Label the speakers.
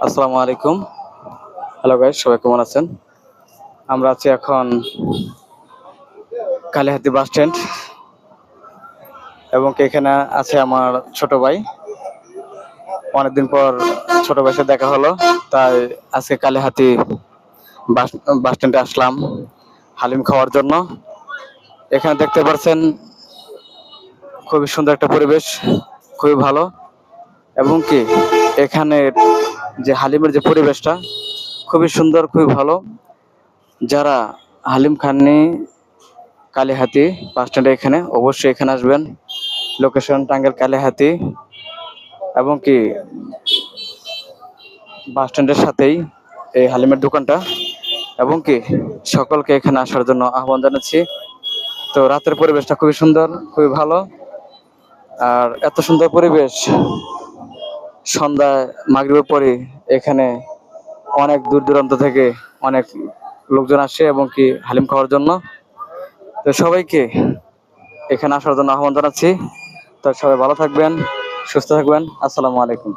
Speaker 1: আসসালামু আলাইকুম। Hello guys, সবাই কেমন আছেন? আমরা আছি এখন কালিহাতী বাস স্ট্যান্ড এবং এখানে আছে আমার ছোট ভাই। অনেকদিন পর ছোট ভাইয়ের সাথে দেখা হলো, তাই আজকে কালিহাতী বাস বাস স্ট্যান্ডে আসলাম হালিম খাওয়ার জন্য। এখানে দেখতে পাচ্ছেন খুবই সুন্দর একটা পরিবেশ, খুবই ভালো। এবং কি এখানে যে হালিমের যে পরিবেশটা খুবই সুন্দর, খুবই ভালো। যারা হালিম খাননি কালিহাতী বাস স্ট্যান্ডে এখানে অবশ্যই এখানে আসবেন। লোকেশন টাঙ্গাইল কালিহাতী এবং কি বাস স্ট্যান্ডের সাথেই এই হালিমের দোকানটা। এবং কি সকলকে এখানে আসার জন্য আহ্বান জানাচ্ছি। তো রাতের পরিবেশটা খুবই সুন্দর, খুবই ভালো। আর এত সুন্দর পরিবেশ সন্ধ্যায় মাগরিবের পরে এখানে অনেক দূর দূরান্ত থেকে অনেক লোকজন আসে এবং কি হালিম খাওয়ার জন্য। তো সবাইকে এখানে আসার জন্য আহ্বান জানাচ্ছি। তো সবাই ভালো থাকবেন, সুস্থ থাকবেন। আসসালামু আলাইকুম।